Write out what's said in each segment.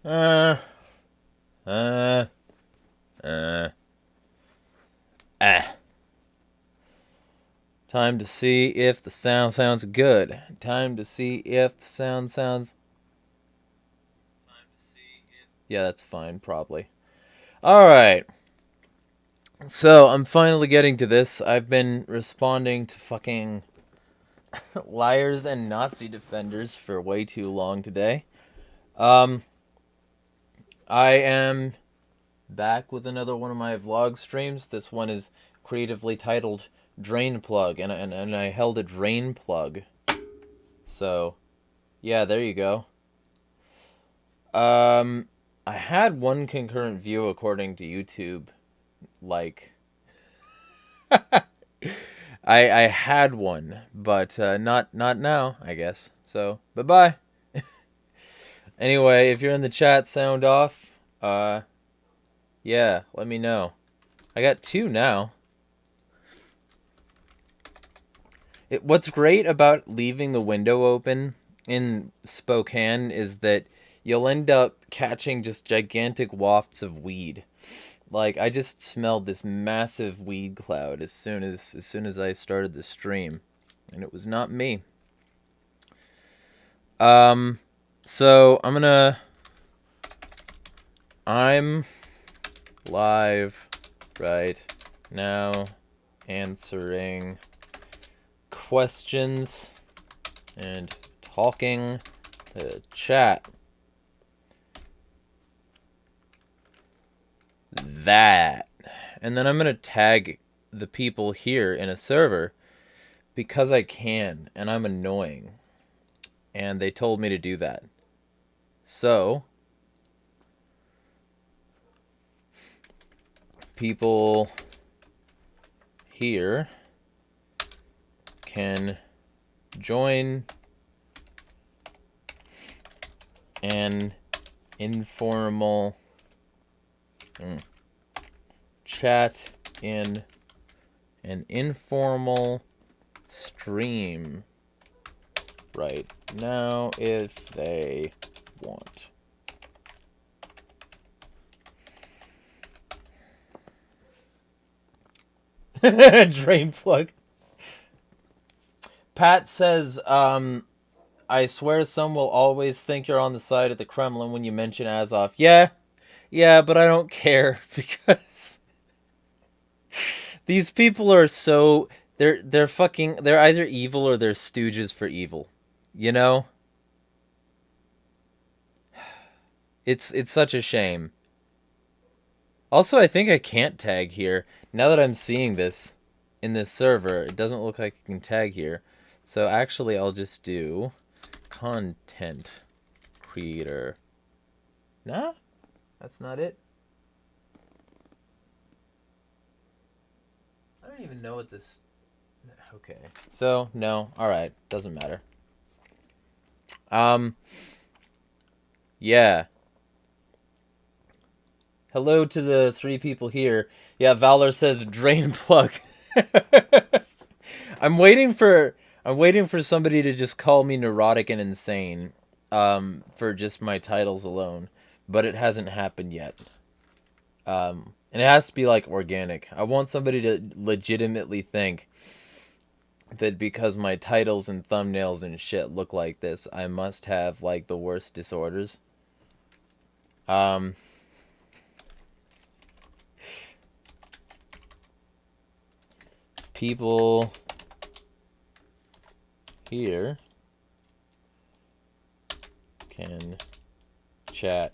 Uh, uh, uh, ah. Time to see if the sound sounds good. Time to see if the sound sounds... Yeah, that's fine, probably. Alright. So, I'm finally getting to this. I've been responding to fucking liars and Nazi defenders for way too long today. Um, I am back with another one of my vlog streams. This one is creatively titled Drainplug, and I held a drain plug. So, yeah, there you go. I had one concurrent view according to YouTube. Like, I had one, but not now, I guess. So, bye-bye. Anyway, if you're in the chat, sound off. Yeah, let me know. I got two now. What's great about leaving the window open in Spokane is that you'll end up catching just gigantic wafts of weed. Like, I just smelled this massive weed cloud as soon as I started the stream, and it was not me. So I'm live right now answering questions and talking to chat. That. And then I'm going to tag the people here in a server because I can, and I'm annoying. And they told me to do that. So, people here can join an informal chat in an informal stream right now if they want. Drain plug. Pat says, I swear some will always think you're on the side of the Kremlin when you mention Azov. Yeah, but I don't care because these people are so they're either evil or they're stooges for evil. You know? It's such a shame. Also, I think I can't tag here. Now that I'm seeing this in this server, it doesn't look like I can tag here. So actually, I'll just do content creator. Nah, that's not it. I don't even know what this... Okay. So, no. Alright. Doesn't matter. Yeah. Hello to the three people here. Yeah, Valor says drain plug. I'm waiting for somebody to just call me neurotic and insane for just my titles alone, but it hasn't happened yet. And it has to be like organic. I want somebody to legitimately think that because my titles and thumbnails and shit look like this, I must have like the worst disorders. People here can chat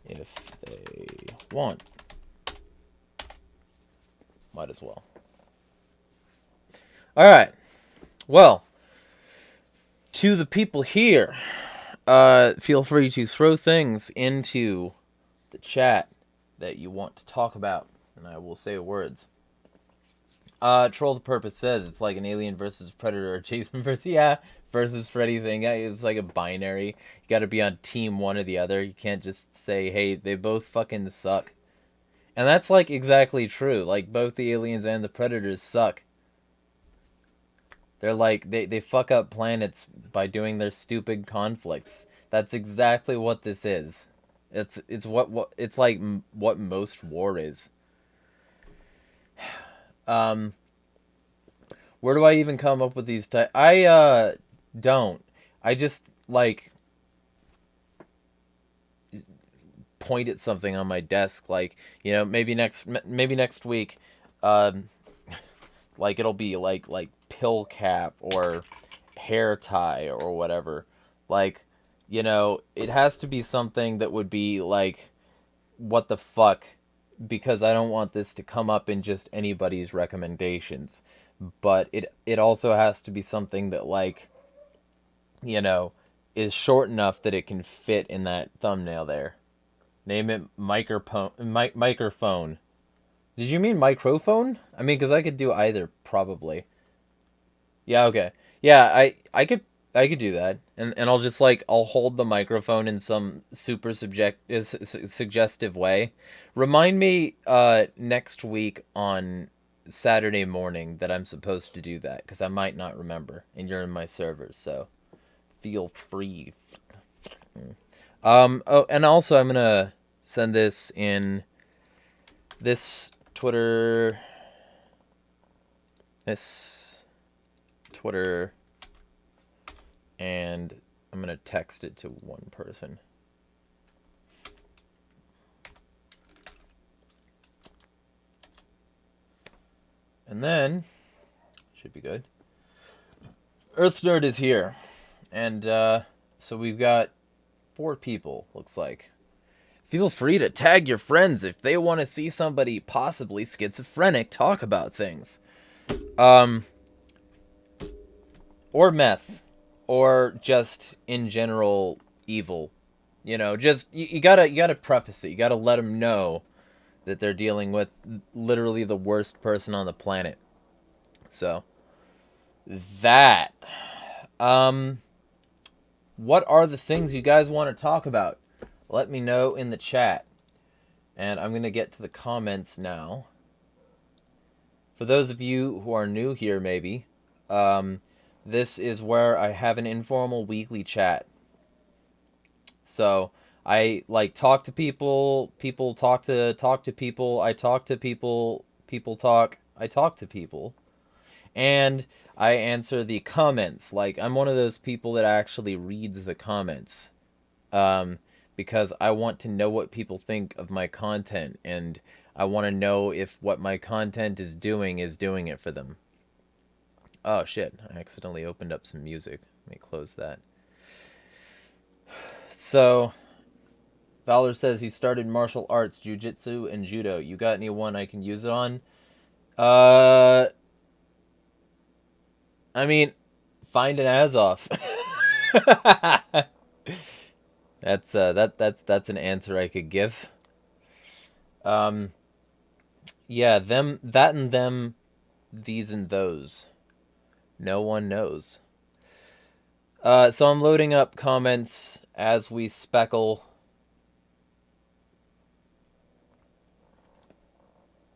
if they want. Might as well. Alright. Well, to the people here, feel free to throw things into the chat that you want to talk about, and I will say words. Troll the Purpose says it's like an Alien versus Predator or Jason versus Freddy thing. Yeah, it's like a binary. You gotta be on team one or the other. You can't just say, hey, they both fucking suck. And that's like exactly true. Like both the aliens and the predators suck. They're like they fuck up planets by doing their stupid conflicts. That's exactly what this is. It's what it's like what most war is. Where do I even come up with these I don't. I just like point at something on my desk, like, you know, maybe next week, like it'll be like pill cap or hair tie or whatever. Like, you know, it has to be something that would be like, what the fuck, because I don't want this to come up in just anybody's recommendations. But it also has to be something that, like, you know, is short enough that it can fit in that thumbnail there. Name it microphone. Did you mean microphone? I mean, because I could do either, probably. Yeah, okay. Yeah, I could do that. And I'll just, like, I'll hold the microphone in some super suggestive way. Remind me next week on Saturday morning that I'm supposed to do that, because I might not remember, and you're in my servers, so feel free. Oh, and also I'm gonna send this in this Twitter, and I'm gonna text it to one person. And then, should be good. Earth Nerd is here. And so we've got 4 people, looks like. Feel free to tag your friends if they want to see somebody possibly schizophrenic talk about things. Or meth. Or just, in general, evil. You know, just, you gotta preface it. You gotta let them know that they're dealing with literally the worst person on the planet. So, that. What are the things you guys want to talk about? Let me know in the chat. And I'm going to get to the comments now. For those of you who are new here, maybe, this is where I have an informal weekly chat. So I like talk to people, people talk to people, I talk to people, people talk, I talk to people. And I answer the comments. Like, I'm one of those people that actually reads the comments. Because I want to know what people think of my content, and I want to know if what my content is doing it for them. Oh shit, I accidentally opened up some music. Let me close that. So, Valor says he started martial arts, jiu-jitsu, and judo. You got anyone I can use it on? I mean, find an Azov. That's an answer I could give. Yeah, them, that and them, these and those. No one knows. So I'm loading up comments as we speckle.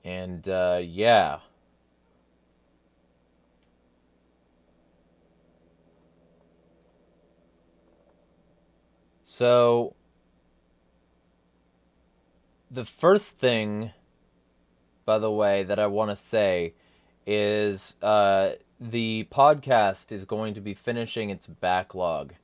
And, yeah. So, the first thing, by the way, that I want to say is the podcast is going to be finishing its backlog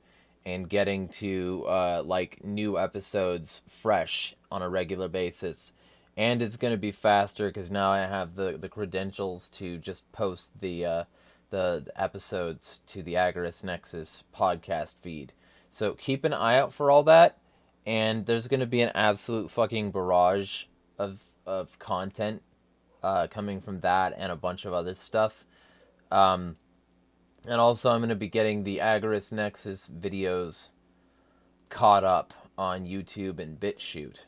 and getting to like new episodes fresh on a regular basis. And it's going to be faster because now I have the credentials to just post the episodes to the AgoristNexus podcast feed. So keep an eye out for all that, and there's going to be an absolute fucking barrage of content coming from that and a bunch of other stuff. And also I'm going to be getting the AgoristNexus videos caught up on YouTube and BitChute,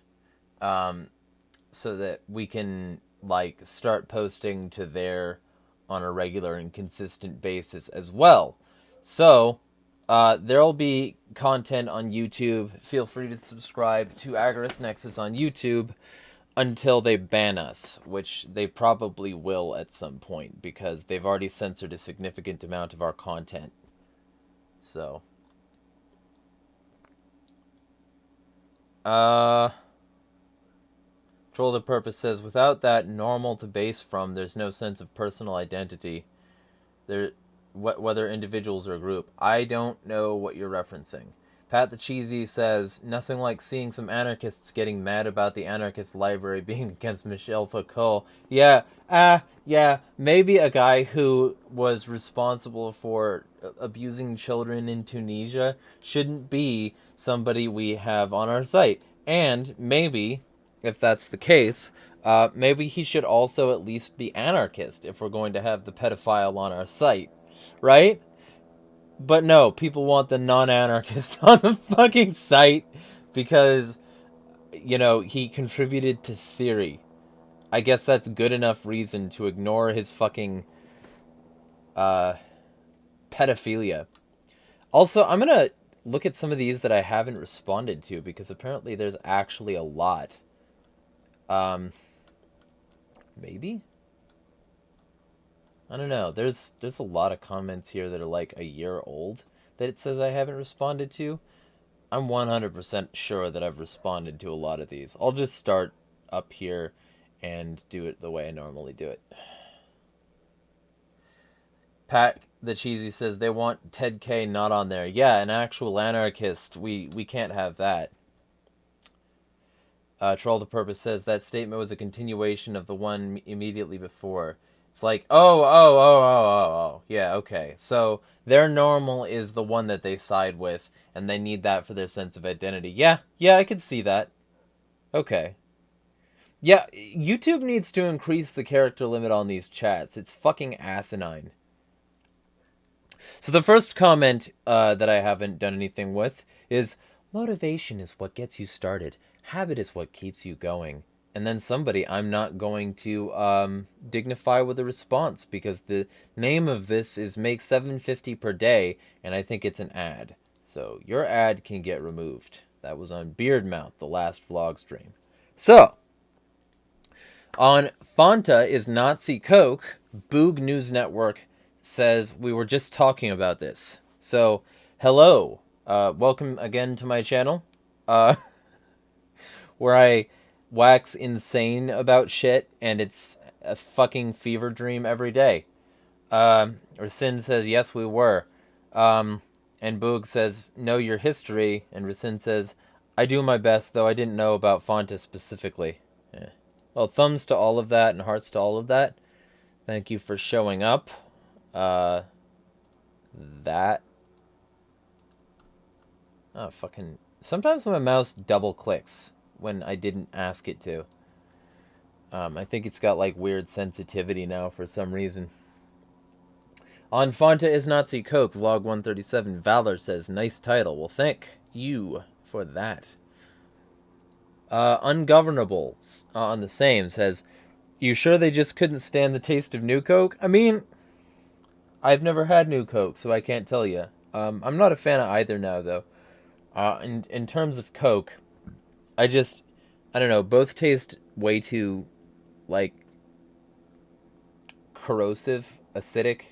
so that we can like start posting to there on a regular and consistent basis as well. So there'll be content on YouTube. Feel free to subscribe to AgoristNexus on YouTube until they ban us, which they probably will at some point, because they've already censored a significant amount of our content. So, Troll the Purpose says, without that normal to base from, there's no sense of personal identity. There, whether individuals or a group. I don't know what you're referencing. Pat the Cheesy says, nothing like seeing some anarchists getting mad about the anarchist library being against Michel Foucault. Yeah, maybe a guy who was responsible for abusing children in Tunisia shouldn't be somebody we have on our site. And maybe, if that's the case, maybe he should also at least be anarchist if we're going to have the pedophile on our site. Right? But no, people want the non-anarchist on the fucking site because, you know, he contributed to theory. I guess that's good enough reason to ignore his fucking pedophilia. Also, I'm gonna look at some of these that I haven't responded to because apparently there's actually a lot. Maybe? I don't know. There's a lot of comments here that are like a year old that it says I haven't responded to. I'm 100% sure that I've responded to a lot of these. I'll just start up here and do it the way I normally do it. Pat the Cheesy says they want Ted K not on there. Yeah, an actual anarchist. We can't have that. Troll the Purpose says that statement was a continuation of the one immediately before. It's like, oh. Yeah, okay. So their normal is the one that they side with, and they need that for their sense of identity. Yeah, I can see that. Okay. Yeah, YouTube needs to increase the character limit on these chats. It's fucking asinine. So the first comment that I haven't done anything with is, motivation is what gets you started. Habit is what keeps you going. And then somebody I'm not going to dignify with a response because the name of this is make $7.50 per day, and I think it's an ad. So your ad can get removed. That was on Beardmouth, the last vlog stream. So, on Fanta is Nazi Coke, Boog News Network says we were just talking about this. So, hello. Welcome again to my channel. Where I wax insane about shit, and it's a fucking fever dream every day. Rasin says, yes, we were. And Boog says, know your history. And Rasin says, I do my best, though I didn't know about Fanta specifically. Yeah. Well, thumbs to all of that and hearts to all of that. Thank you for showing up. That. Oh, fucking. Sometimes my mouse double clicks when I didn't ask it to. I think it's got like weird sensitivity now for some reason. On Fanta is Nazi Coke, vlog 137. Valor says, nice title. Well, thank you for that. Ungovernable on the same says, you sure they just couldn't stand the taste of New Coke? I mean, I've never had New Coke, so I can't tell you. I'm not a fan of either now, though. In terms of Coke, I don't know, both taste way too, like, corrosive, acidic.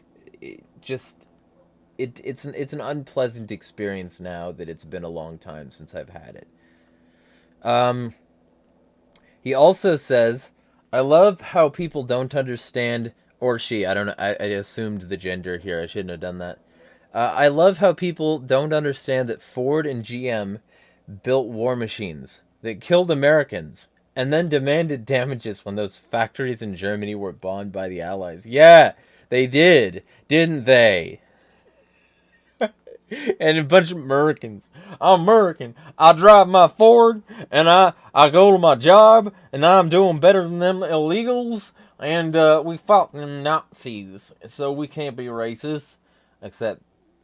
It's an unpleasant experience now that it's been a long time since I've had it. He also says, I love how people don't understand, or she, I don't know, I assumed the gender here, I shouldn't have done that. I love how people don't understand that Ford and GM built war machines that killed Americans and then demanded damages when those factories in Germany were bombed by the Allies. Yeah, they did, didn't they? And a bunch of Americans. I'm American. I drive my Ford, and I go to my job, and I'm doing better than them illegals, and we fought them Nazis, so we can't be racist. Except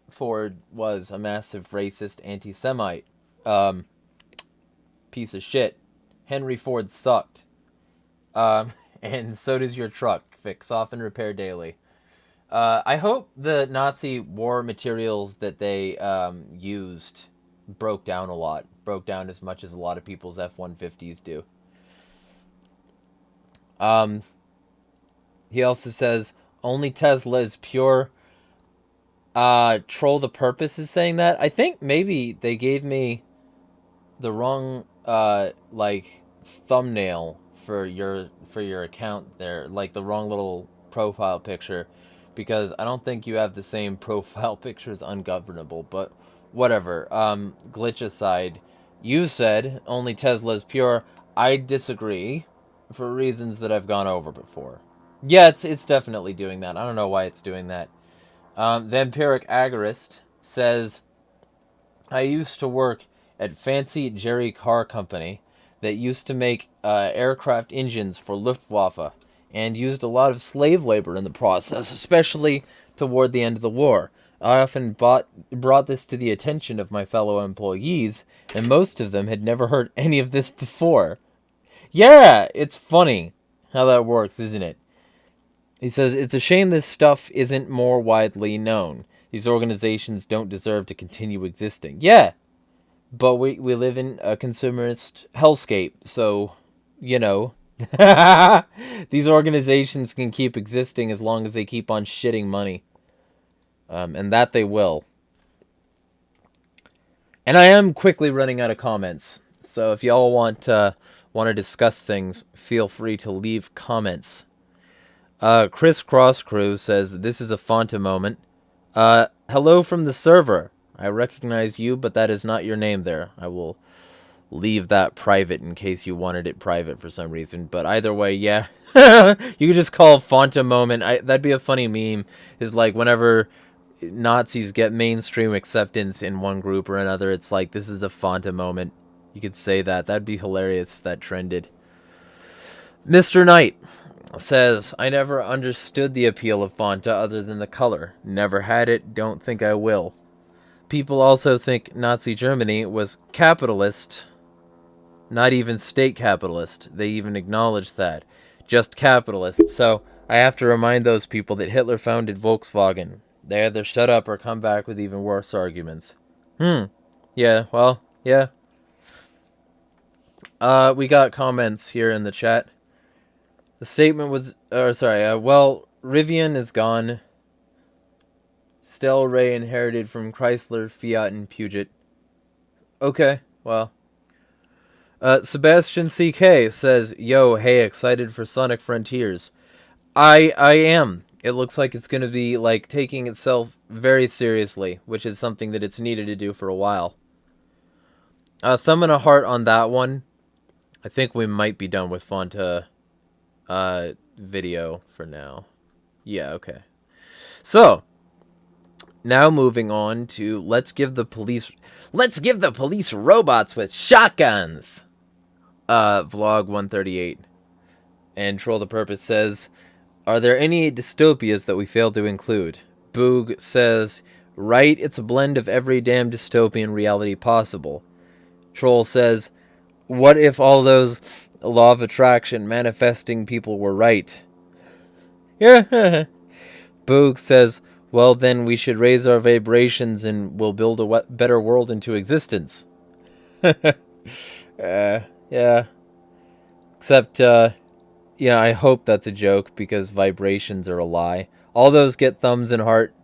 Ford was a massive racist anti-Semite. Piece of shit. Henry Ford sucked. And so does your truck. Fix, often, repair daily. I hope the Nazi war materials that they used broke down a lot. Broke down as much as a lot of people's F-150s do. He also says, only Tesla is pure. Troll the Purpose is saying that. I think maybe they gave me the wrong like thumbnail for your account there, like the wrong little profile picture, because I don't think you have the same profile picture as Ungovernable, but whatever. Glitch aside, you said only Tesla is pure. I disagree for reasons that I've gone over before. Yeah, it's definitely doing that. I don't know why it's doing that. Vampiric Agorist says, I used to work at Fancy Jerry Car Company that used to make aircraft engines for Luftwaffe and used a lot of slave labor in the process, especially toward the end of the war. I often brought this to the attention of my fellow employees, and most of them had never heard any of this before. Yeah, it's funny how that works, isn't it? He says, it's a shame this stuff isn't more widely known. These organizations don't deserve to continue existing. Yeah, but we live in a consumerist hellscape, so, you know, these organizations can keep existing as long as they keep on shitting money. And that they will. And I am quickly running out of comments, so if y'all want to discuss things, feel free to leave comments. Chris Cross Crew says, this is a Fanta moment. Hello from the server. I recognize you, but that is not your name there. I will leave that private in case you wanted it private for some reason. But either way, yeah. You could just call Fanta moment. That'd be a funny meme. Is like whenever Nazis get mainstream acceptance in one group or another, it's like, this is a Fanta moment. You could say that. That'd be hilarious if that trended. Mr. Knight says, I never understood the appeal of Fanta other than the color. Never had it, don't think I will. People also think Nazi Germany was capitalist, not even state capitalist. They even acknowledge that. Just capitalist. So I have to remind those people that Hitler founded Volkswagen. They either shut up or come back with even worse arguments. Yeah, well, yeah. We got comments here in the chat. The statement was, well, Rivian is gone. Stelray inherited from Chrysler, Fiat, and Puget. Okay, well. Sebastian CK says, yo, hey, excited for Sonic Frontiers. I am. It looks like it's going to be, like, taking itself very seriously, which is something that it's needed to do for a while. Thumb and a heart on that one. I think we might be done with Fanta video for now. Yeah, okay. So, now moving on to let's give the police robots with shotguns. Vlog 138. And Troll the Purpose says, are there any dystopias that we failed to include? Boog says, right, it's a blend of every damn dystopian reality possible. Troll says, what if all those law of attraction manifesting people were right? Yeah. Boog says, well, then we should raise our vibrations and we'll build a better world into existence. Yeah. Except, yeah, I hope that's a joke because vibrations are a lie. All those get thumbs and heart.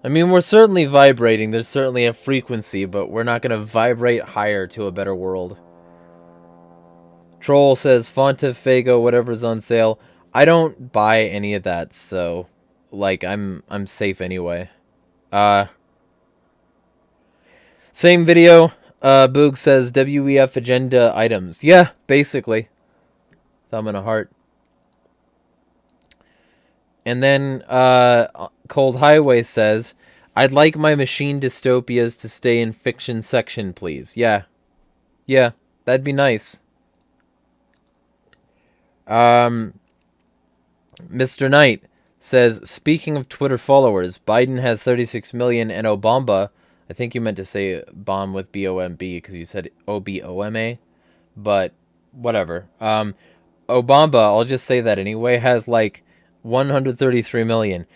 I mean, we're certainly vibrating. There's certainly a frequency, but we're not going to vibrate higher to a better world. Troll says, Fanta, Fago, whatever's on sale. I don't buy any of that, so, like, I'm safe anyway. Same video. Boog says, WEF agenda items. Yeah, basically. Thumb and a heart. And then, Cold Highway says, I'd like my machine dystopias to stay in fiction section, please. Yeah. Yeah, that'd be nice. Mr. Knight says, speaking of Twitter followers, Biden has 36 million and Obama, I think you meant to say bomb with B-O-M-B because you said O-B-O-M-A, but whatever. Obama, I'll just say that anyway, has like 133 million.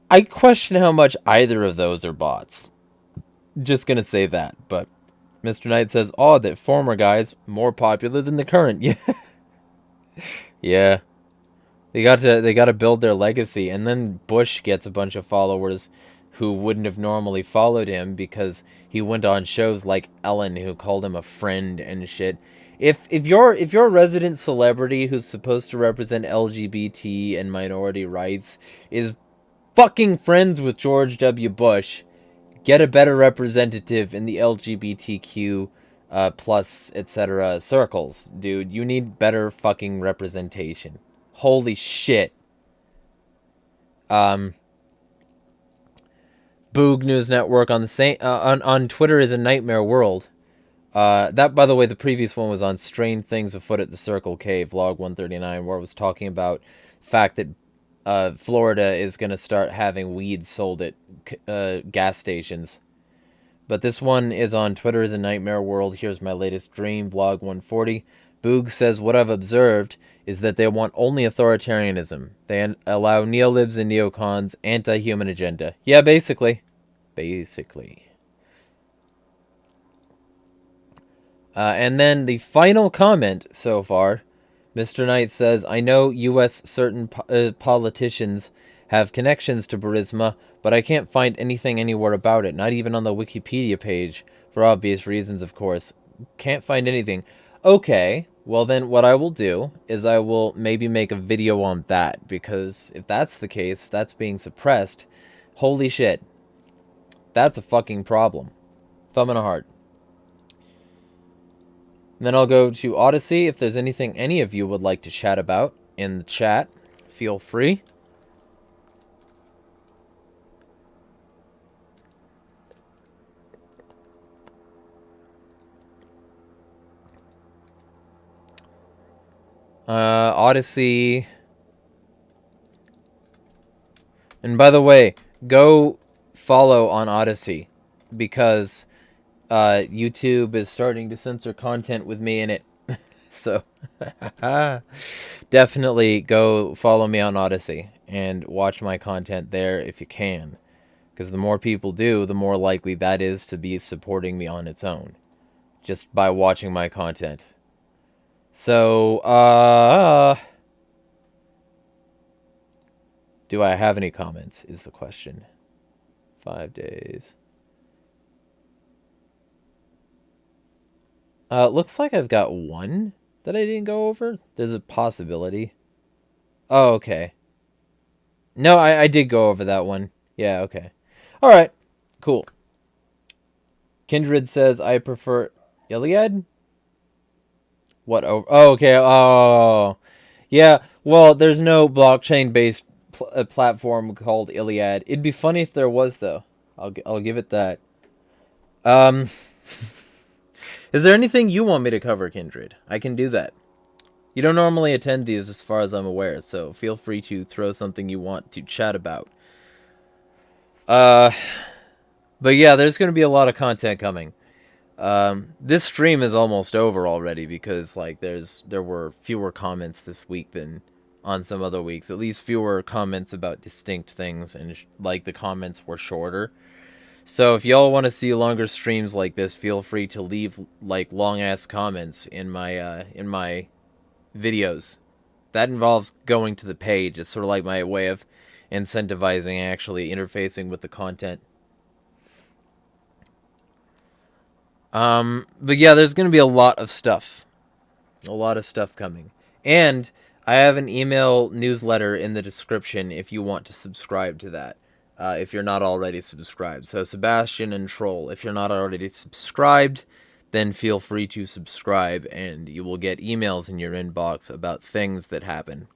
I question how much either of those are bots. Just gonna say that, but Mr. Knight says, oh, that former guy's more popular than the current. Yeah. Yeah. They got to build their legacy, and then Bush gets a bunch of followers who wouldn't have normally followed him because he went on shows like Ellen, who called him a friend and shit. If you're a resident celebrity who's supposed to represent LGBT and minority rights is fucking friends with George W. Bush, get a better representative in the LGBTQ plus etc. circles, dude. You need better fucking representation. Holy shit. Boog News Network on the same on Twitter is a nightmare world. That, by the way, the previous one was on Strange Things Afoot at the Circle K, vlog 139, where I was talking about the fact that Florida is going to start having weed sold at gas stations. But this one is on Twitter is a nightmare world. Here's my latest dream, vlog 140. Boog says, what I've observed is that they want only authoritarianism. They allow neolibs and neocons, anti-human agenda. Yeah, basically. And then the final comment so far, Mr. Knight says, I know U.S. certain politicians have connections to Burisma, but I can't find anything anywhere about it, not even on the Wikipedia page, for obvious reasons, of course. Can't find anything. Okay, well then what I will do is I will maybe make a video on that, because if that's the case, if that's being suppressed, holy shit, that's a fucking problem. Thumb and a heart. And then I'll go to Odyssey. If there's anything any of you would like to chat about in the chat, feel free. Odyssey. And by the way, go follow on Odyssey, because YouTube is starting to censor content with me in it. So definitely go follow me on Odyssey and watch my content there if you can, because the more people do, the more likely that is to be supporting me on its own, just by watching my content. So do I have any comments is the question. 5 days. Looks like I've got one that I didn't go over. There's a possibility. Oh, okay. No, I did go over that one. Yeah, okay. Alright, cool. Kindred says, I prefer Iliad? What over? Oh, okay. Oh, yeah. Well, there's no blockchain-based platform called Iliad. It'd be funny if there was, though. I'll give it that. Is there anything you want me to cover, Kindred? I can do that. You don't normally attend these as far as I'm aware, so feel free to throw something you want to chat about. But yeah, there's going to be a lot of content coming. This stream is almost over already because like there were fewer comments this week than on some other weeks. At least fewer comments about distinct things, and like the comments were shorter. So if y'all want to see longer streams like this, feel free to leave like long ass comments in my videos. That involves going to the page. It's sort of like my way of incentivizing actually interfacing with the content. But yeah, there's going to be a lot of stuff. A lot of stuff coming. And I have an email newsletter in the description if you want to subscribe to that. If you're not already subscribed. So Sebastian and Troll, if you're not already subscribed, then feel free to subscribe and you will get emails in your inbox about things that happen.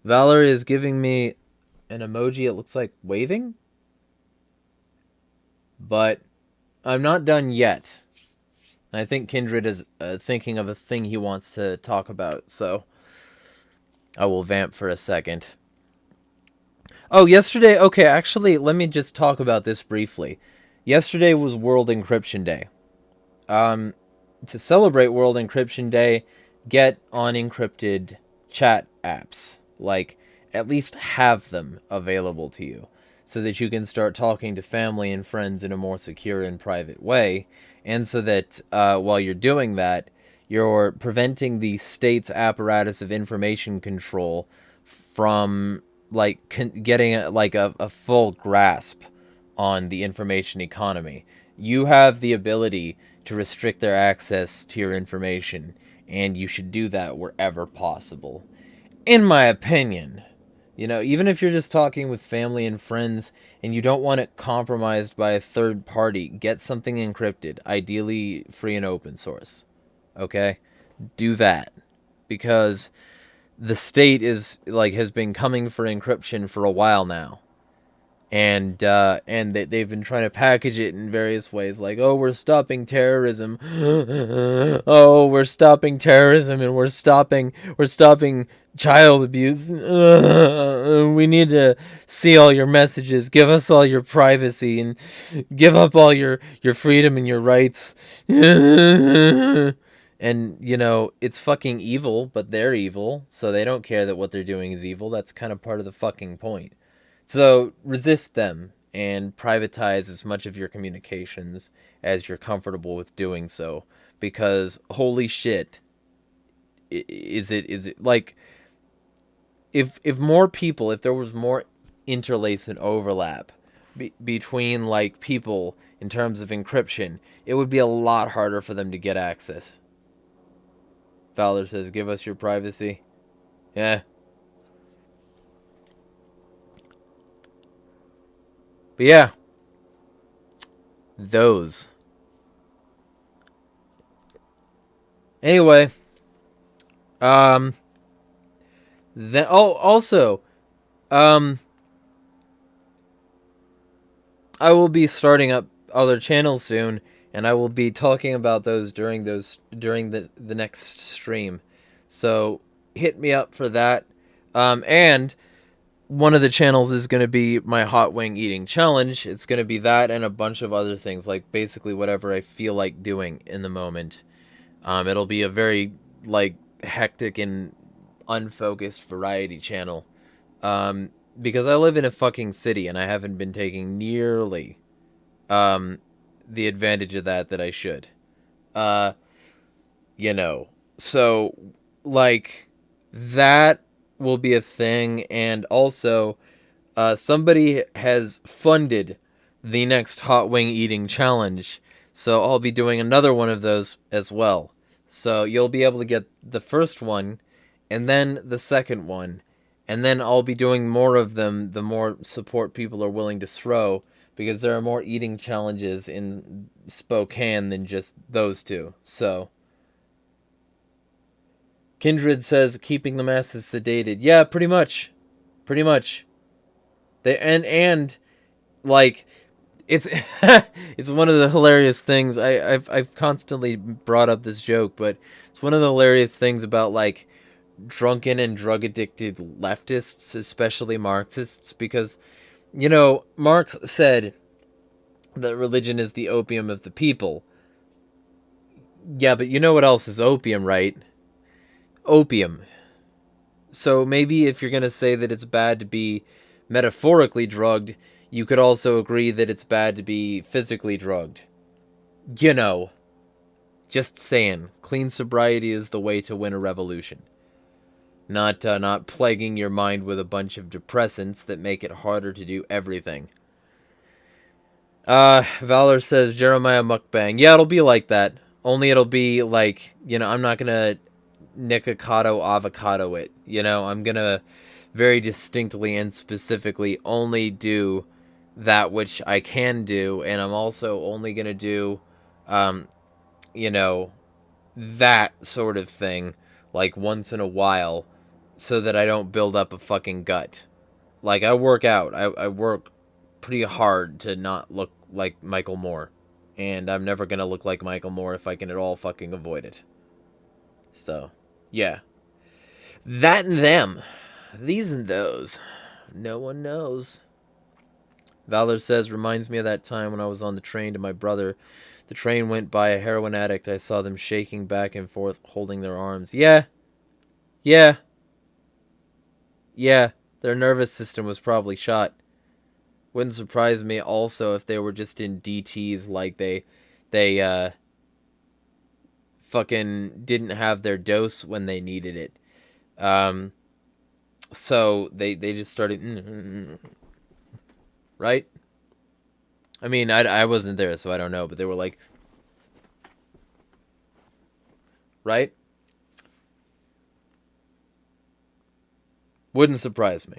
Valerie is giving me an emoji, it looks like waving. But I'm not done yet. I think Kindred is thinking of a thing he wants to talk about, so I will vamp for a second. Oh, yesterday... Okay, actually, let me just talk about this briefly. Yesterday was World Encryption Day. To celebrate World Encryption Day, get unencrypted chat apps. Like, at least have them available to you. so that you can start talking to family and friends in a more secure and private way, and so that while you're doing that, you're preventing the state's apparatus of information control from like getting a full grasp on the information economy. You have the ability to restrict their access to your information, and you should do that wherever possible. In my opinion, even if you're just talking with family and friends and you don't want it compromised by a third party, get something encrypted, ideally free and open source. Okay? Do that. Because the state has been coming for encryption for a while now. And they've been trying to package it in various ways, like, oh, we're stopping terrorism. Oh, we're stopping terrorism, and we're stopping child abuse. We need to see all your messages. Give us all your privacy, and give up all your freedom and your rights. And it's fucking evil, but they're evil, so they don't care that what they're doing is evil. That's kind of part of the fucking point. So resist them and privatize as much of your communications as you're comfortable with doing so, because holy shit, is it like if there was more interlace and overlap between like people in terms of encryption, it would be a lot harder for them to get access. Fowler says, "Give us your privacy." Yeah. But yeah, those. Anyway, then also, I will be starting up other channels soon, and I will be talking about those during the next stream. So hit me up for that. And one of the channels is going to be my hot wing eating challenge. It's going to be that and a bunch of other things, like basically whatever I feel like doing in the moment. It'll be a very like hectic and unfocused variety channel. Because I live in a fucking city and I haven't been taking nearly the advantage of that I should. So like that will be a thing, and also somebody has funded the next hot wing eating challenge, so I'll be doing another one of those as well. So you'll be able to get the first one and then the second one, and then I'll be doing more of them the more support people are willing to throw, because there are more eating challenges in Spokane than just those two. So Kindred says, keeping the masses sedated. Yeah, pretty much. They and like it's it's one of the hilarious things. I've constantly brought up this joke, but it's one of the hilarious things about like drunken and drug addicted leftists, especially Marxists, because Marx said that religion is the opium of the people. Yeah, but you know what else is opium, right? Opium. So maybe if you're going to say that it's bad to be metaphorically drugged, you could also agree that it's bad to be physically drugged. Just saying, clean sobriety is the way to win a revolution. Not plaguing your mind with a bunch of depressants that make it harder to do everything. Valor says Jeremiah mukbang. Yeah, it'll be like that. Only it'll be like, I'm not gonna Nikocado avocado it. I'm gonna very distinctly and specifically only do that which I can do, and I'm also only gonna do that sort of thing like once in a while, so that I don't build up a fucking gut. Like, I work out. I work pretty hard to not look like Michael Moore, and I'm never gonna look like Michael Moore if I can at all fucking avoid it. So yeah. That and them. These and those. No one knows. Valor says, reminds me of that time when I was on the train to my brother. The train went by a heroin addict. I saw them shaking back and forth, holding their arms. Yeah. Their nervous system was probably shot. Wouldn't surprise me also if they were just in DTs, like they fucking didn't have their dose when they needed it. So they just started, right? I mean, I wasn't there, so I don't know, but they were like, right? Wouldn't surprise me.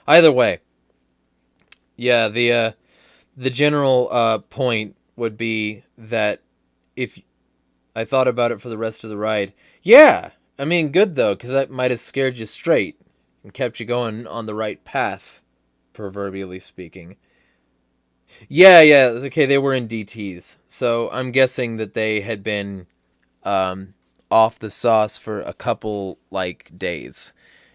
Either way, yeah, the general point would be that if I thought about it for the rest of the ride, yeah, I mean, good though, because that might have scared you straight and kept you going on the right path, proverbially speaking. Yeah, okay, they were in DTs, so I'm guessing that they had been off the sauce for a couple, like, days,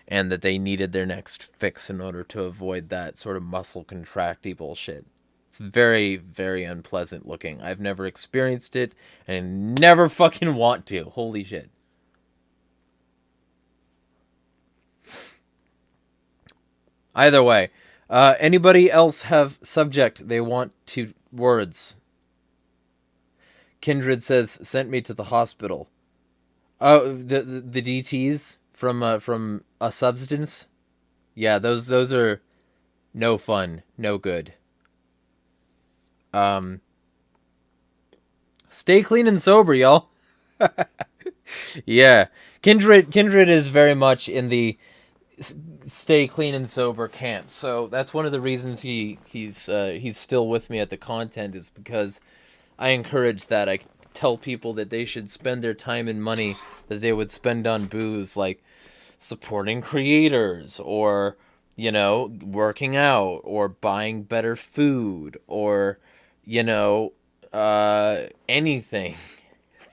and that they needed their next fix in order to avoid that sort of muscle contracty bullshit. It's very, very unpleasant looking. I've never experienced it, and never fucking want to. Holy shit. Either way, anybody else have subject they want to words? Kindred says, sent me to the hospital. Oh, the DTs from a substance? Yeah, those are no fun, no good. Stay clean and sober, y'all. Yeah, Kindred is very much in the stay clean and sober camp. So that's one of the reasons he's still with me at the content, is because I encourage that. I tell people that they should spend their time and money that they would spend on booze, like supporting creators, or, you know, working out, or buying better food, or, you know, anything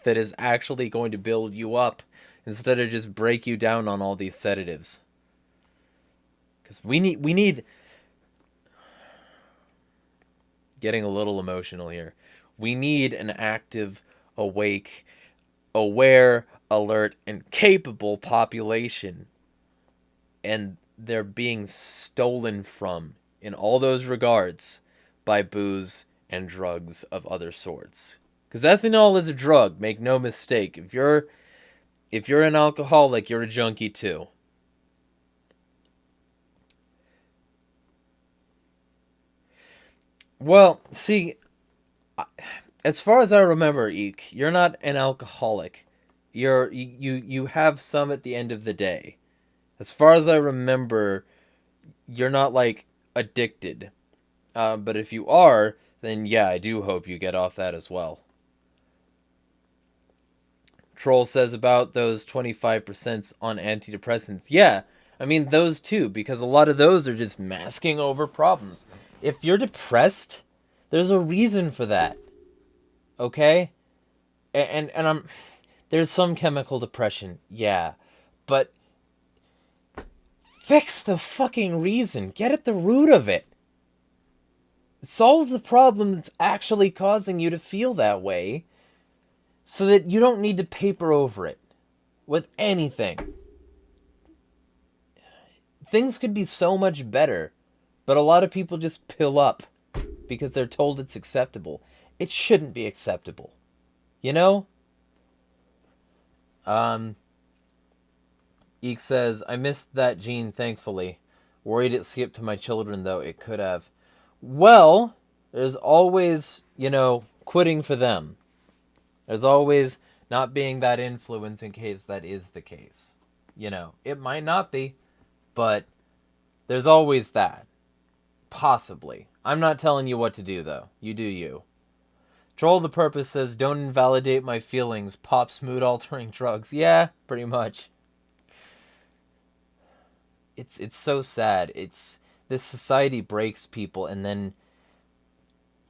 that is actually going to build you up instead of just break you down on all these sedatives. Because we need getting a little emotional here. We need an active, awake, aware, alert, and capable population. And they're being stolen from, in all those regards, by booze and drugs of other sorts. Because ethanol is a drug, make no mistake. If you're an alcoholic, you're a junkie too. Well, see, as far as I remember, Eek, you're not an alcoholic. You have some at the end of the day. As far as I remember, you're not, like, addicted. But if you are, then yeah, I do hope you get off that as well. Troll says about those 25% on antidepressants. Yeah, I mean, those too, because a lot of those are just masking over problems. If you're depressed, there's a reason for that. Okay? And I'm... There's some chemical depression, yeah. But fix the fucking reason. Get at the root of it. Solve the problem that's actually causing you to feel that way, so that you don't need to paper over it with anything. Things could be so much better, but a lot of people just pill up because they're told it's acceptable. It shouldn't be acceptable. You know? Eek says, I missed that gene, thankfully. Worried it skipped to my children, though. It could have. Well, there's always, you know, quitting for them. There's always not being that influence in case that is the case. You know, it might not be, but there's always that. Possibly. I'm not telling you what to do, though. You do you. Troll the Purpose says, don't invalidate my feelings. Pop's mood-altering drugs. Yeah, pretty much. It's so sad. This society breaks people and then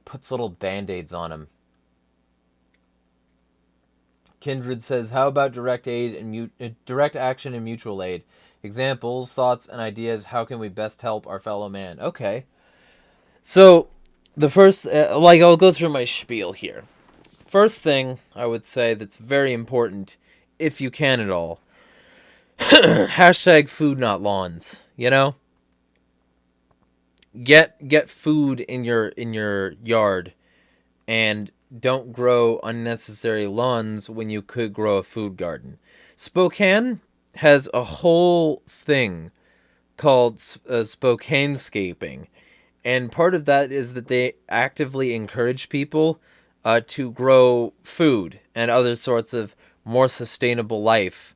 puts little band-aids on them. Kindred says, how about direct action and mutual aid? Examples, thoughts, and ideas. How can we best help our fellow man? Okay. So, the first, I'll go through my spiel here. First thing I would say that's very important, if you can at all, hashtag food not lawns, you know? Get food in your yard, and don't grow unnecessary lawns when you could grow a food garden. Spokane has a whole thing called Spokanescaping, and part of that is that they actively encourage people to grow food and other sorts of more sustainable life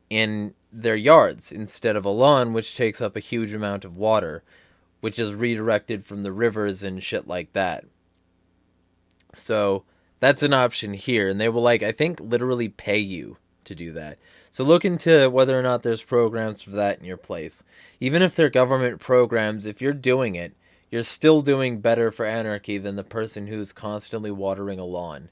in their yards instead of a lawn, which takes up a huge amount of water, which is redirected from the rivers and shit like that. So that's an option here, and they will, like, I think literally pay you to do that. So look into whether or not there's programs for that in your place. Even if they're government programs, if you're doing it, you're still doing better for anarchy than the person who's constantly watering a lawn.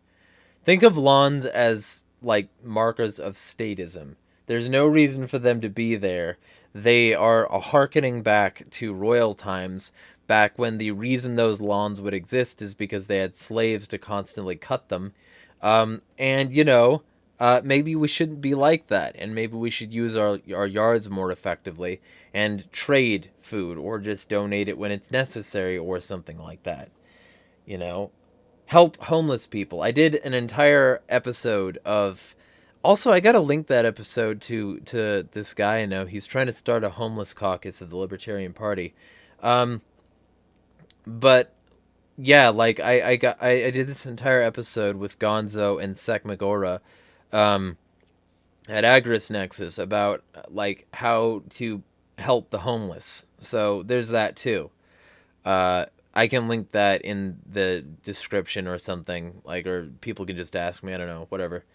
Think of lawns as like markers of statism. There's no reason for them to be there. They are a hearkening back to royal times, back when the reason those lawns would exist is because they had slaves to constantly cut them. And, you know, maybe we shouldn't be like that, and maybe we should use our yards more effectively and trade food or just donate it when it's necessary or something like that. You know, help homeless people. I did an entire episode of. Also, I gotta link that episode to this guy I know. He's trying to start a homeless caucus of the Libertarian Party. But yeah, like I did this entire episode with Gonzo and Sekmagora at AgoristNexus about like how to help the homeless. So there's that too. I can link that in the description or something, like, or people can just ask me. I don't know, whatever.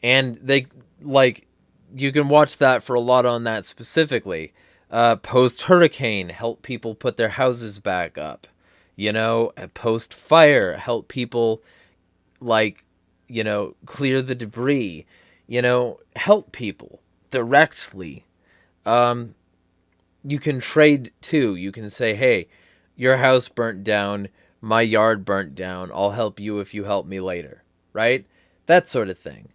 And they like you can watch that for a lot on that specifically. Post hurricane, help people put their houses back up. You know, post fire, help people like, you know, clear the debris. You know, help people directly. You can trade too. You can say, hey, your house burnt down, my yard burnt down. I'll help you if you help me later. Right? That sort of thing.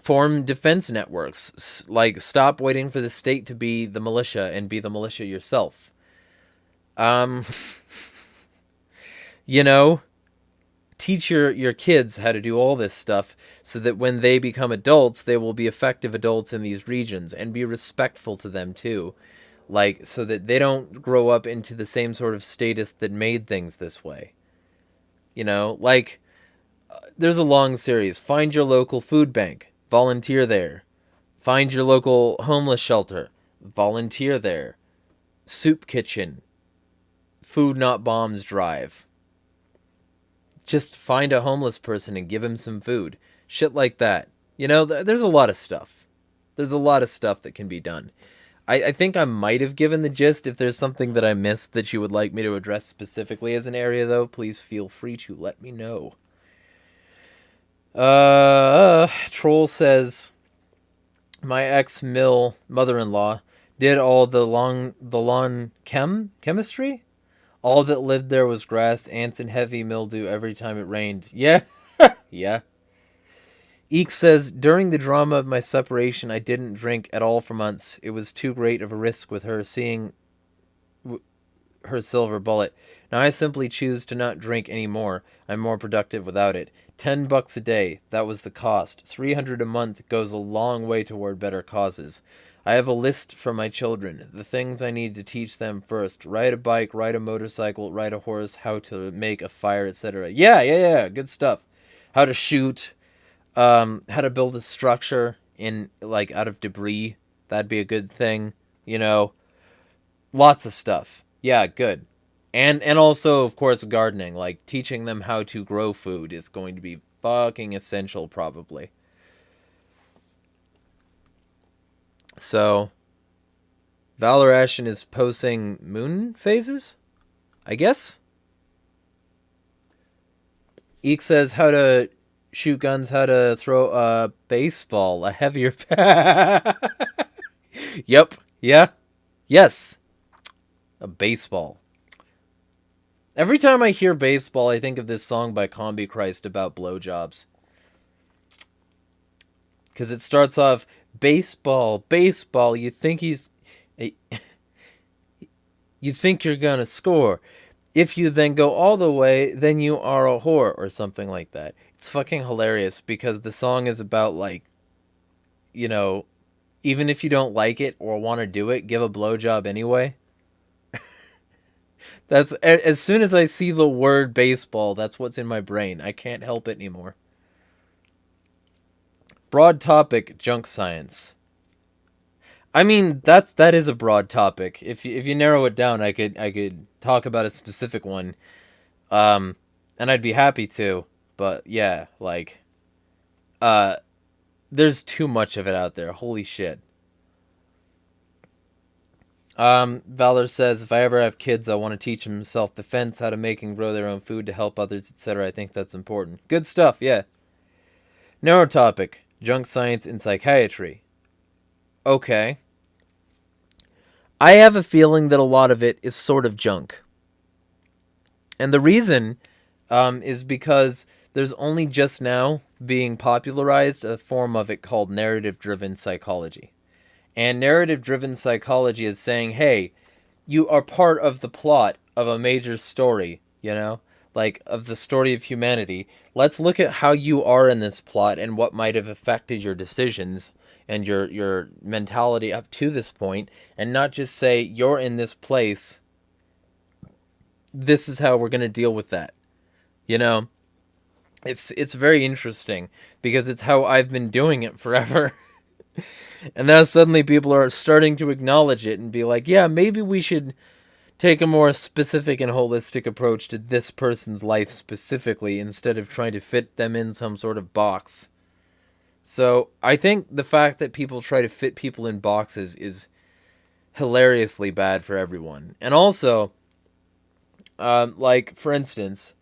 Form defense networks. Like, stop waiting for the state to be the militia and be the militia yourself. You know, teach your kids how to do all this stuff so that when they become adults, they will be effective adults in these regions, and be respectful to them too. Like, so that they don't grow up into the same sort of status that made things this way. You know, like, there's a long series. Find your local food bank. Volunteer there. Find your local homeless shelter. Volunteer there. Soup kitchen. Food Not Bombs drive. Just find a homeless person and give him some food. Shit like that. You know, there's a lot of stuff. There's a lot of stuff that can be done. I think I might have given the gist. If there's something that I missed that you would like me to address specifically as an area, though, please feel free to let me know. Troll says, my ex-mill mother-in-law did all the lawn chemistry? All that lived there was grass, ants, and heavy mildew every time it rained. Yeah. Yeah. Eek says, during the drama of my separation, I didn't drink at all for months. It was too great of a risk with her seeing her silver bullet. Now I simply choose to not drink anymore. I'm more productive without it. $10 a day. That was the cost. $300 a month goes a long way toward better causes. I have a list for my children. The things I need to teach them first. Ride a bike, ride a motorcycle, ride a horse, how to make a fire, etc. Yeah. Good stuff. How to shoot. How to build a structure in, like, out of debris. That'd be a good thing. You know. Lots of stuff. Yeah, good. And also, of course, gardening. Like, teaching them how to grow food is going to be fucking essential, probably. So, Valor Ashen is posting moon phases? I guess? Eek says how to shoot guns, how to throw a baseball, a heavier... Yep. Yeah. Yes. A baseball. Every time I hear baseball, I think of this song by Combi Christ about blowjobs. Because it starts off, baseball, baseball, you think he's... you think you're gonna score. If you then go all the way, then you are a whore, or something like that. It's fucking hilarious because the song is about, like, you know, even if you don't like it or want to do it, give a blowjob anyway. That's, as soon as I see the word baseball, that's what's in my brain. I can't help it anymore. Broad topic, junk science. I mean, that is a broad topic. If you narrow it down, I could talk about a specific one, and I'd be happy to. But yeah, like, there's too much of it out there. Holy shit. Valor says, if I ever have kids, I want to teach them self-defense, how to make and grow their own food to help others, etc. I think that's important. Good stuff, yeah. Narrow topic, junk science in psychiatry. Okay. I have a feeling that a lot of it is sort of junk. And the reason is because there's only just now being popularized a form of it called narrative-driven psychology. And narrative-driven psychology is saying, hey, you are part of the plot of a major story, you know? Like, of the story of humanity. Let's look at how you are in this plot and what might have affected your decisions and your mentality up to this point, and not just say, you're in this place, this is how we're going to deal with that. You know? It's very interesting, because it's how I've been doing it forever. And now suddenly people are starting to acknowledge it and be like, yeah, maybe we should take a more specific and holistic approach to this person's life specifically, instead of trying to fit them in some sort of box. So I think the fact that people try to fit people in boxes is hilariously bad for everyone. And also, like, for instance,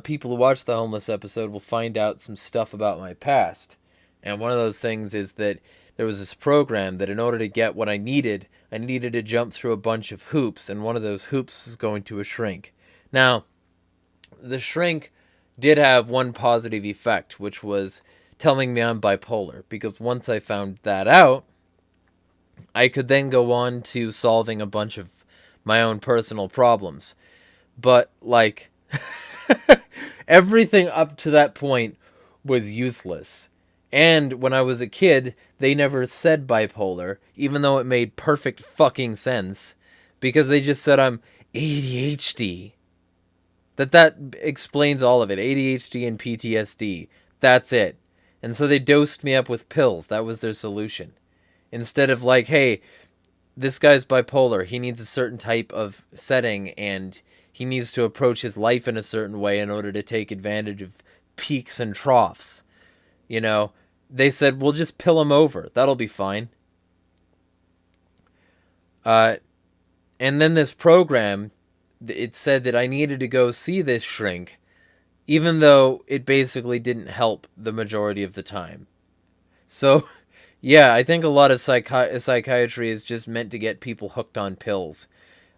people who watch the homeless episode will find out some stuff about my past. And one of those things is that there was this program that in order to get what I needed to jump through a bunch of hoops, and one of those hoops was going to a shrink. Now, the shrink did have one positive effect, which was telling me I'm bipolar, because once I found that out, I could then go on to solving a bunch of my own personal problems. But, like, everything up to that point was useless. And when I was a kid, they never said bipolar, even though it made perfect fucking sense, because they just said I'm ADHD. That explains all of it. ADHD and PTSD. That's it. And so they dosed me up with pills. That was their solution. Instead of like, hey, this guy's bipolar. He needs a certain type of setting, and he needs to approach his life in a certain way in order to take advantage of peaks and troughs. You know, they said, we'll just pill him over. That'll be fine. And then this program, it said that I needed to go see this shrink, even though it basically didn't help the majority of the time. So, yeah, I think a lot of psychiatry is just meant to get people hooked on pills.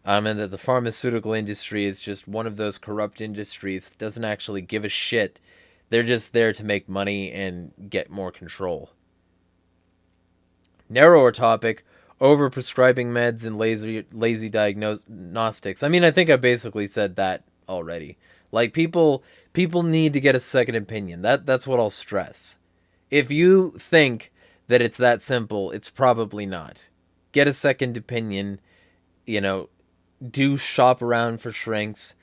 And that the pharmaceutical industry is just one of those corrupt industries that doesn't actually give a shit. They're just there to make money and get more control. Narrower topic, overprescribing meds and lazy diagnostics. I mean, I think I basically said that already. Like, people need to get a second opinion. That's what I'll stress. If you think that it's that simple, it's probably not. Get a second opinion, you know, do shop around for shrinks,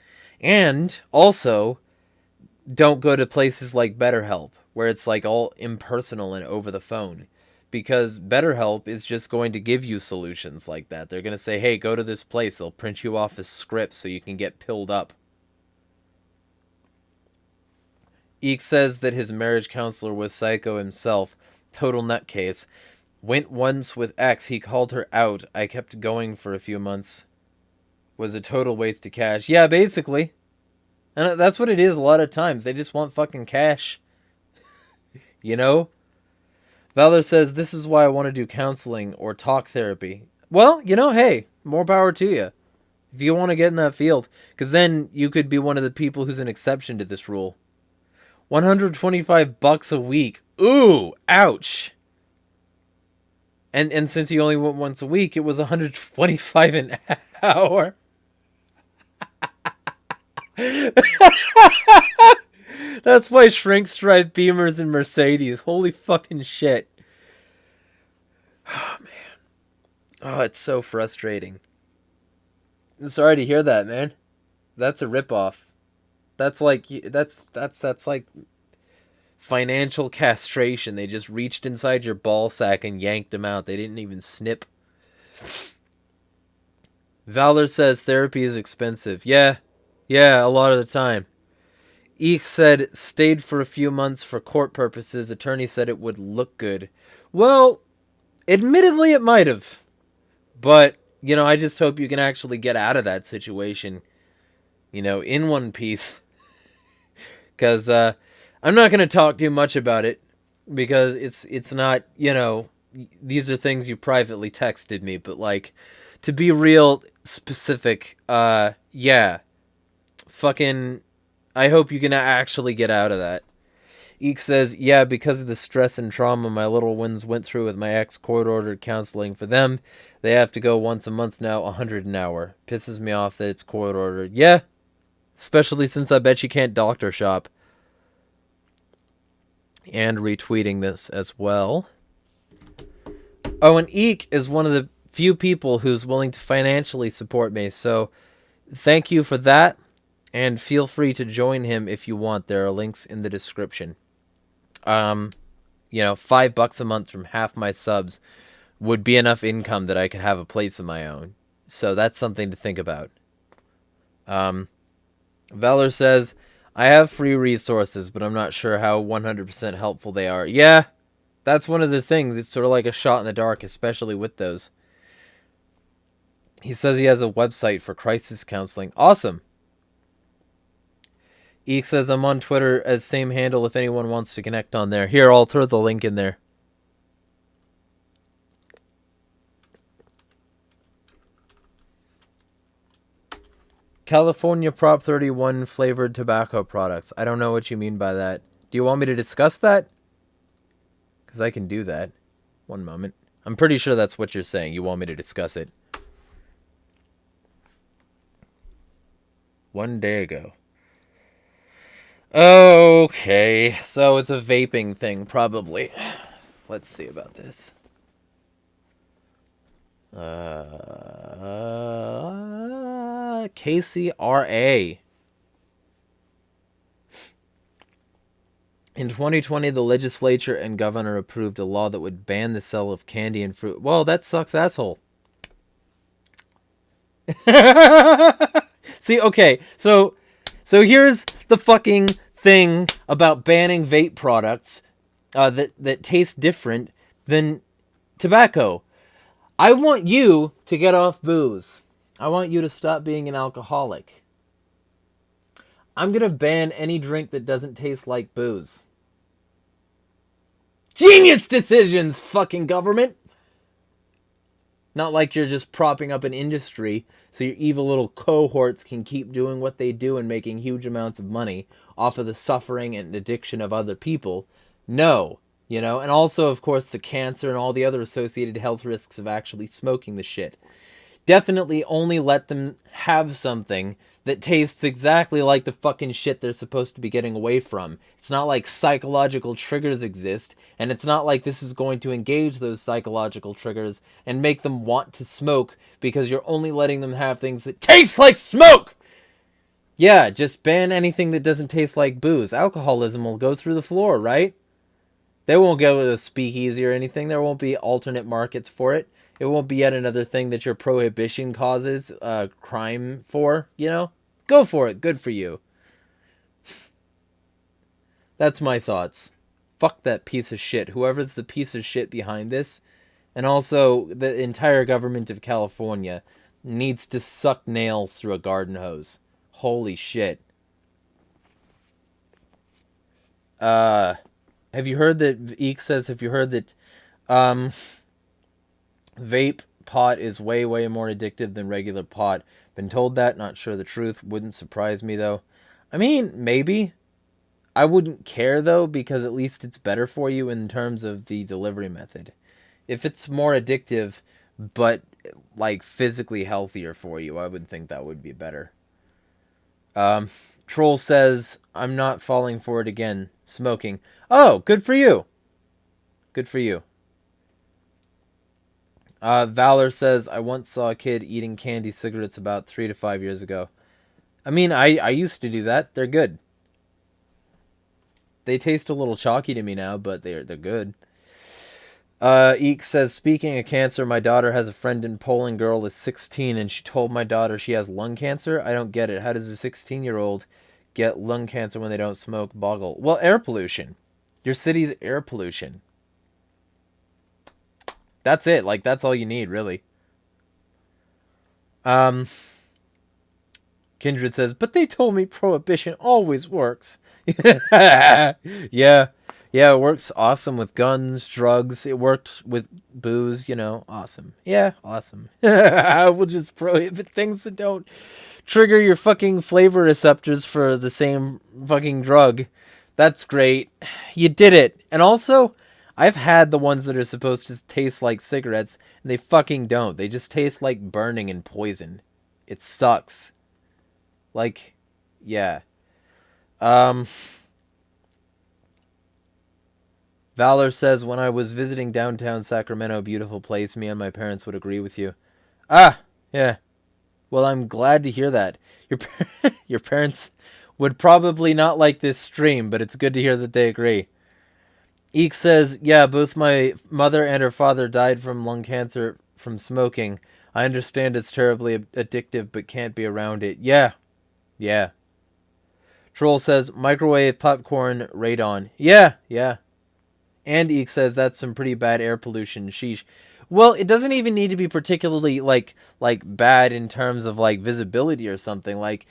and also don't go to places like BetterHelp, where it's like all impersonal and over the phone, because BetterHelp is just going to give you solutions like that. They're going to say, hey, go to this place. They'll print you off a script so you can get pilled up. Eek says that his marriage counselor was psycho himself. Total nutcase. Went once with X. He called her out. I kept going for a few months. Was a total waste of cash. Yeah, basically. And that's what it is a lot of times. They just want fucking cash. You know? Valor says, this is why I want to do counseling or talk therapy. Well, you know, hey, more power to you. If you want to get in that field. Because then you could be one of the people who's an exception to this rule. $125 a week. Ooh, ouch. And since you only went once a week, it was $125 an hour. That's why shrink stripe Beamers and Mercedes. Holy fucking shit. Oh, man. Oh, it's so frustrating. I'm sorry to hear that, man. That's a ripoff. That's like financial castration. They just reached inside your ball sack and yanked them out. They didn't even snip. Valor says therapy is expensive. Yeah, a lot of the time. Eek said stayed for a few months for court purposes. Attorney said it would look good. Well, admittedly it might have. But, I just hope you can actually get out of that situation, in one piece. Because I'm not going to talk too much about it. Because it's not, these are things you privately texted me. But, like, to be real specific, yeah. Fucking, I hope you can actually get out of that. Eek says, yeah, because of the stress and trauma my little ones went through with my ex court-ordered counseling for them, they have to go once a month now, $100 an hour. Pisses me off that it's court-ordered. Yeah, especially since I bet you can't doctor shop. And retweeting this as well. Oh, and Eek is one of the few people who's willing to financially support me, so thank you for that, and feel free to join him if you want. There are links in the description. $5 a month from half my subs would be enough income that I could have a place of my own. So that's something to think about. Valor says, I have free resources, but I'm not sure how 100% helpful they are. Yeah, that's one of the things. It's sort of like a shot in the dark, especially with those. He says he has a website for crisis counseling. Awesome. Eek says, I'm on Twitter as same handle if anyone wants to connect on there. Here, I'll throw the link in there. California Prop 31 flavored tobacco products. I don't know what you mean by that. Do you want me to discuss that? Because I can do that. One moment. I'm pretty sure that's what you're saying. You want me to discuss it. One day ago. Okay, so it's a vaping thing, probably. Let's see about this. KCRA. In 2020, the legislature and governor approved a law that would ban the sale of candy and fruit. Well, that sucks, asshole. See, okay, so here's the fucking thing about banning vape products that taste different than tobacco. I want you to get off booze. I want you to stop being an alcoholic. I'm going to ban any drink that doesn't taste like booze. Genius decisions, fucking government! Not like you're just propping up an industry so your evil little cohorts can keep doing what they do and making huge amounts of money off of the suffering and addiction of other people. No, and also, of course, the cancer and all the other associated health risks of actually smoking the shit. Definitely only let them have something that tastes exactly like the fucking shit they're supposed to be getting away from. It's not like psychological triggers exist, and it's not like this is going to engage those psychological triggers and make them want to smoke because you're only letting them have things that taste like smoke! Yeah, just ban anything that doesn't taste like booze. Alcoholism will go through the floor, right? They won't go to a speakeasy or anything. There won't be alternate markets for it. It won't be yet another thing that your prohibition causes crime for, Go for it. Good for you. That's my thoughts. Fuck that piece of shit. Whoever's the piece of shit behind this, and also the entire government of California, needs to suck nails through a garden hose. Holy shit. Have you heard that, Eek says, have you heard that vape pot is way, way more addictive than regular pot? Been told that, not sure the truth. Wouldn't surprise me, though. I mean, maybe. I wouldn't care, though, because at least it's better for you in terms of the delivery method. If it's more addictive, but like physically healthier for you. I would think that would be better. Troll says, I'm not falling for it again. Smoking. Oh, good for you. Good for you. Valor says, I once saw a kid eating candy cigarettes about 3 to 5 years ago. I mean, I used to do that. They're good. They taste a little chalky to me now, but they're good. Eek says, speaking of cancer, my daughter has a friend in Poland. Girl is 16, and she told my daughter she has lung cancer. I don't get it. How does a 16-year-old get lung cancer when they don't smoke? Boggle. Well, air pollution. Your city's air pollution. That's it. Like, that's all you need, really. Kindred says, but they told me prohibition always works. Yeah. Yeah, it works awesome with guns, drugs. It worked with booze, you know. Awesome. Yeah, awesome. We'll just prohibit things that don't trigger your fucking flavor receptors for the same fucking drug. That's great. You did it. And also, I've had the ones that are supposed to taste like cigarettes, and they fucking don't. They just taste like burning and poison. It sucks. Like, yeah. Valor says, when I was visiting downtown Sacramento, beautiful place, me and my parents would agree with you. Ah, yeah. Well, I'm glad to hear that. Your parents would probably not like this stream, but it's good to hear that they agree. Eek says, yeah, both my mother and her father died from lung cancer from smoking. I understand it's terribly addictive, but can't be around it. Yeah. Yeah. Troll says, microwave popcorn radon. Yeah. And Eek says that's some pretty bad air pollution. Sheesh. Well, it doesn't even need to be particularly like bad in terms of like visibility or something. Like,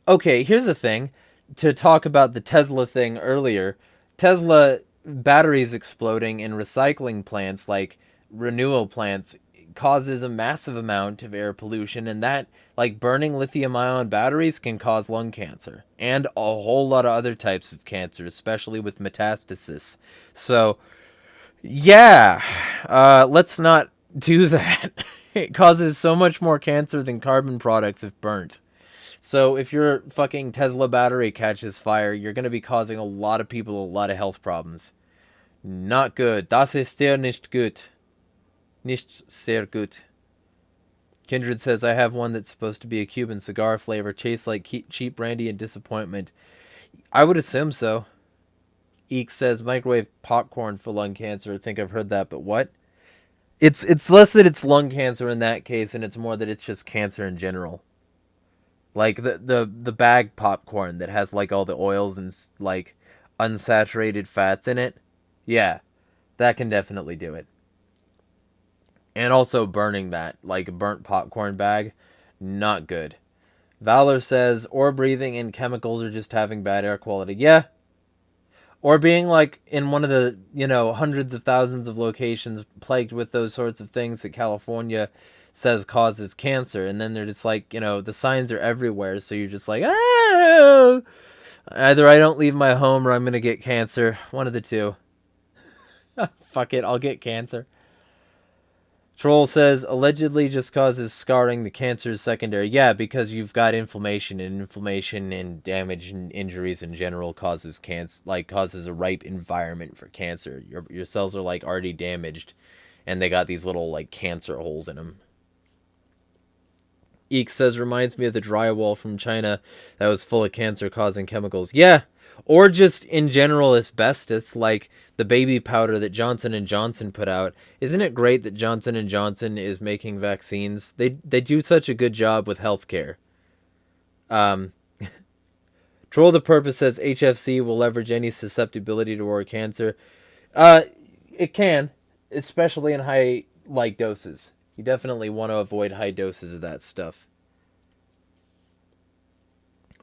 okay, here's the thing. To talk about the Tesla thing earlier, Tesla batteries exploding in recycling plants, like renewal plants, causes a massive amount of air pollution, and that, like, burning lithium-ion batteries can cause lung cancer and a whole lot of other types of cancer, especially with metastasis. So, yeah, let's not do that. It causes so much more cancer than carbon products if burnt. So if your fucking Tesla battery catches fire, you're going to be causing a lot of people a lot of health problems. Not good. Das ist sehr nicht gut. Nicht sehr gut. Kindred says, I have one that's supposed to be a Cuban cigar flavor. Tastes like cheap brandy and disappointment. I would assume so. Eek says, microwave popcorn for lung cancer. I think I've heard that, but what? It's less that it's lung cancer in that case, and it's more that it's just cancer in general. Like the bag popcorn that has like all the oils and like unsaturated fats in it. Yeah, that can definitely do it. And also burning that, like a burnt popcorn bag, not good. Valor says, or breathing in chemicals or just having bad air quality. Yeah. Or being like in one of the, hundreds of thousands of locations plagued with those sorts of things that California says causes cancer. And then they're just like, the signs are everywhere. So you're just like, ah! Either I don't leave my home or I'm going to get cancer. One of the two. Fuck it, I'll get cancer. Troll says, allegedly just causes scarring. The cancer is secondary. Yeah, because you've got inflammation, and inflammation and damage and injuries in general causes cancer, causes a ripe environment for cancer. Your cells are already damaged, and they got these little cancer holes in them. Eek says, reminds me of the drywall from China that was full of cancer-causing chemicals. Yeah, or just in general asbestos, like the baby powder that Johnson & Johnson put out. Isn't it great that Johnson & Johnson is making vaccines? They do such a good job with healthcare. Troll the Purpose says HFC will leverage any susceptibility toward cancer. It can, especially in high doses. You definitely want to avoid high doses of that stuff.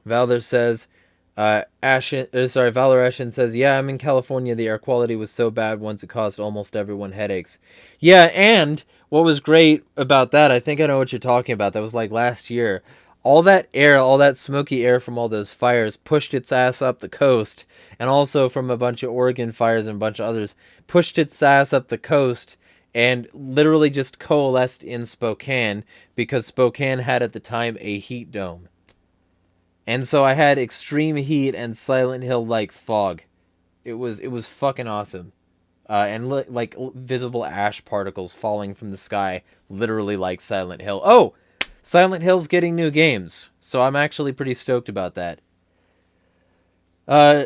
Valor says, Valor Ashen says, yeah, I'm in California. The air quality was so bad once it caused almost everyone headaches. Yeah, and what was great about that, I think I know what you're talking about. That was last year. All that air, all that smoky air from all those fires pushed its ass up the coast, and also from a bunch of Oregon fires and a bunch of others, pushed its ass up the coast, and literally just coalesced in Spokane because Spokane had at the time a heat dome. And so I had extreme heat and Silent Hill like fog. It was fucking awesome. And visible ash particles falling from the sky, literally like Silent Hill. Oh, Silent Hill's getting new games, so I'm actually pretty stoked about that.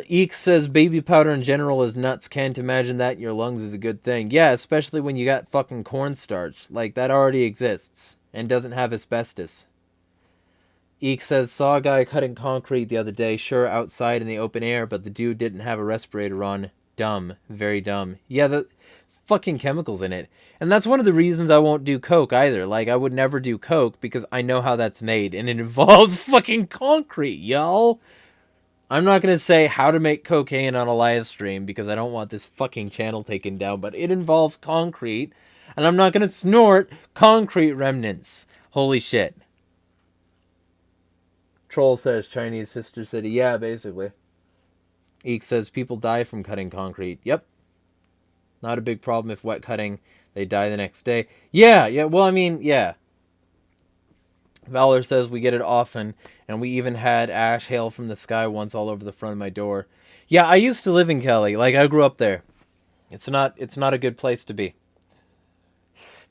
Eek says baby powder in general is nuts. Can't imagine that in your lungs is a good thing. Yeah, especially when you got fucking cornstarch. Like, that already exists and doesn't have asbestos. Eek says, saw a guy cutting concrete the other day. Sure, outside in the open air, but the dude didn't have a respirator on. Dumb. Very dumb. Yeah, the fucking chemicals in it. And that's one of the reasons I won't do coke either. Like, I would never do coke because I know how that's made. And it involves fucking concrete, y'all. I'm not going to say how to make cocaine on a live stream because I don't want this fucking channel taken down, but it involves concrete, and I'm not going to snort concrete remnants. Holy shit. Troll says Chinese sister city. Yeah, basically. Eek says people die from cutting concrete. Yep. Not a big problem if wet cutting, they die the next day. Yeah, well, I mean, yeah. Valor says we get it often, and we even had ash hail from the sky once all over the front of my door. Yeah, I used to live in Kelly. Like, I grew up there. It's not a good place to be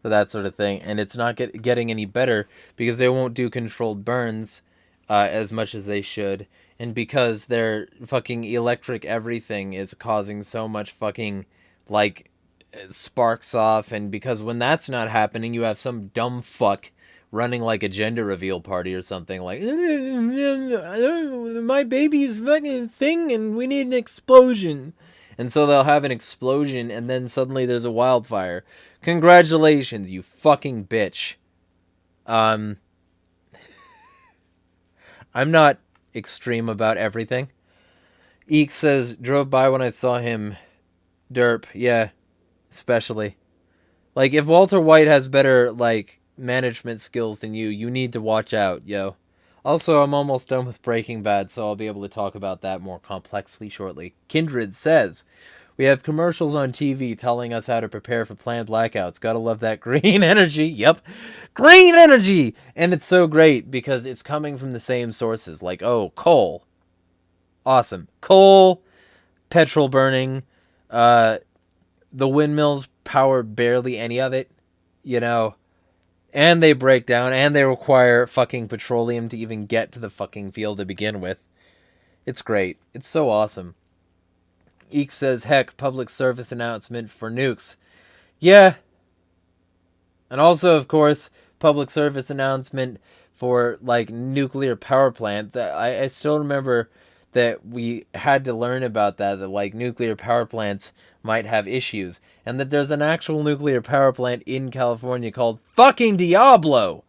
for that sort of thing, and it's not getting any better because they won't do controlled burns as much as they should, and because their fucking electric everything is causing so much fucking, like, sparks off, and because when that's not happening, you have some dumb fuck running like a gender reveal party or something, like, my baby's fucking thing and we need an explosion. And so they'll have an explosion and then suddenly there's a wildfire. Congratulations, you fucking bitch. I'm not extreme about everything. Eek says, drove by when I saw him. Derp, yeah, especially. Like, if Walter White has better, like, management skills than you need to watch out, yo. Also, I'm almost done with Breaking Bad, so I'll be able to talk about that more complexly shortly. Kindred says, we have commercials on TV telling us how to prepare for planned blackouts. Gotta love that green energy. Yep. Green energy! And it's so great because it's coming from the same sources. Like, oh, coal. Awesome. Coal, petrol burning, the windmills power barely any of it, you know. And they break down, and they require fucking petroleum to even get to the fucking field to begin with. It's great. It's so awesome. Eek says, heck, public service announcement for nukes. Yeah. And also, of course, public service announcement for, like, nuclear power plant. I still remember that we had to learn about that, like, nuclear power plants might have issues, and that there's an actual nuclear power plant in California called fucking Diablo,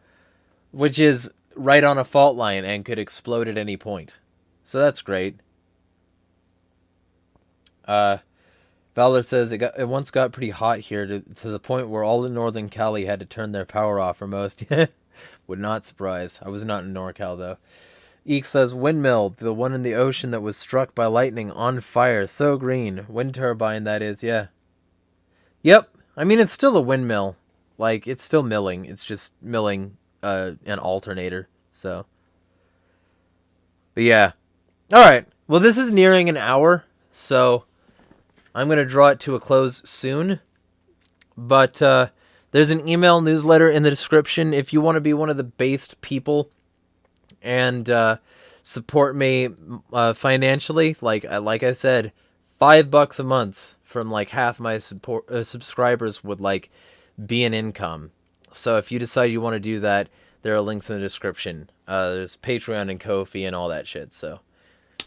which is right on a fault line and could explode at any point. So that's great. Valor says it once got pretty hot here to the point where all in Northern Cali had to turn their power off for most. Would not surprise. I was not in NorCal though. Eek says, windmill, the one in the ocean that was struck by lightning, on fire, so green. Wind turbine, that is, yeah. Yep, I mean, it's still a windmill. Like, it's still milling. It's just milling an alternator, so. But yeah. Alright, well, this is nearing an hour, so I'm going to draw it to a close soon. But there's an email newsletter in the description if you want to be one of the based people and support me financially. Like I said, $5 a month from like half my subscribers would like be an income. So if you decide you want to do that, there are links in the description. There's Patreon and Ko-fi and all that shit. So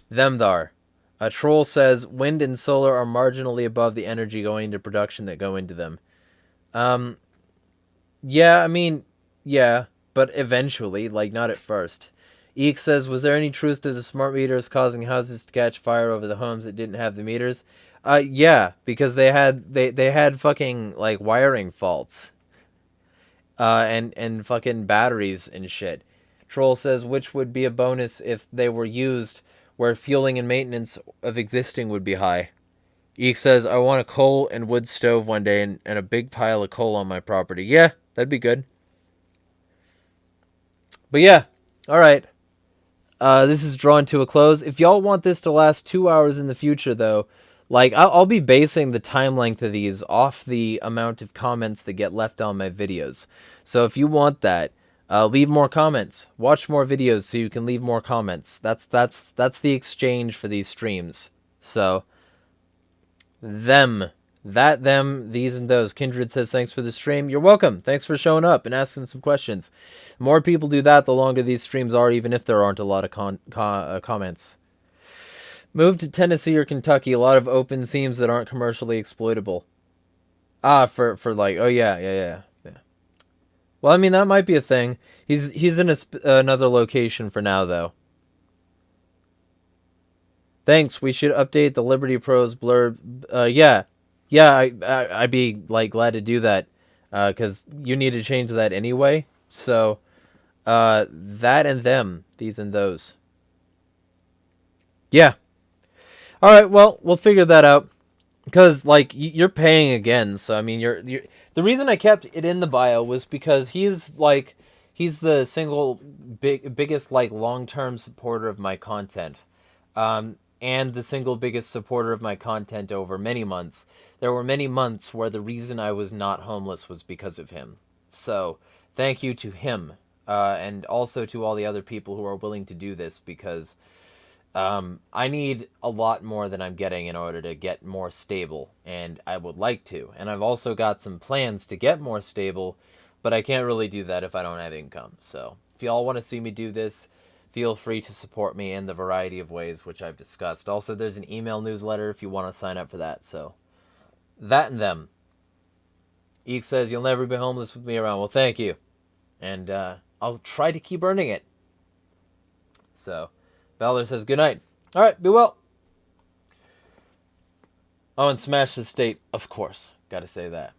them thar. A troll says wind and solar are marginally above the energy going into production that go into them. Yeah, I mean, yeah, but eventually, like not at first. Eek says, was there any truth to the smart meters causing houses to catch fire over the homes that didn't have the meters? Yeah, because they had fucking like wiring faults. And fucking batteries and shit. Troll says, which would be a bonus if they were used where fueling and maintenance of existing would be high. Eek says, I want a coal and wood stove one day and a big pile of coal on my property. Yeah, that'd be good. But yeah, alright. This is drawn to a close. If y'all want this to last 2 hours in the future, though, like, I'll be basing the time length of these off the amount of comments that get left on my videos. So if you want that, leave more comments. Watch more videos so you can leave more comments. That's the exchange for these streams. So, them. Them, these, and those. Kindred says, thanks for the stream. You're welcome. Thanks for showing up and asking some questions. The more people do that, the longer these streams are, even if there aren't a lot of comments. Move to Tennessee or Kentucky. A lot of open seams that aren't commercially exploitable. For like, oh yeah. Well, I mean, that might be a thing. He's in another location for now, though. Thanks. We should update the Liberty Pros blurb. Yeah. I'd be like glad to do that. Because you need to change that anyway. So, that and them, these and those. Yeah. All right. Well, we'll figure that out. Because like you're paying again, so I mean, you're the reason I kept it in the bio was because he's the single biggest like long-term supporter of my content, and the single biggest supporter of my content over many months. There were many months where the reason I was not homeless was because of him. So thank you to him, and also to all the other people who are willing to do this because. I need a lot more than I'm getting in order to get more stable, and I would like to. And I've also got some plans to get more stable, but I can't really do that if I don't have income. So if y'all want to see me do this, feel free to support me in the variety of ways which I've discussed. Also, there's an email newsletter if you want to sign up for that. So that and them. Eek says, you'll never be homeless with me around. Well, thank you. And I'll try to keep earning it. So... Balder says, good night. All right, be well. Oh, and smash the state, of course. Got to say that.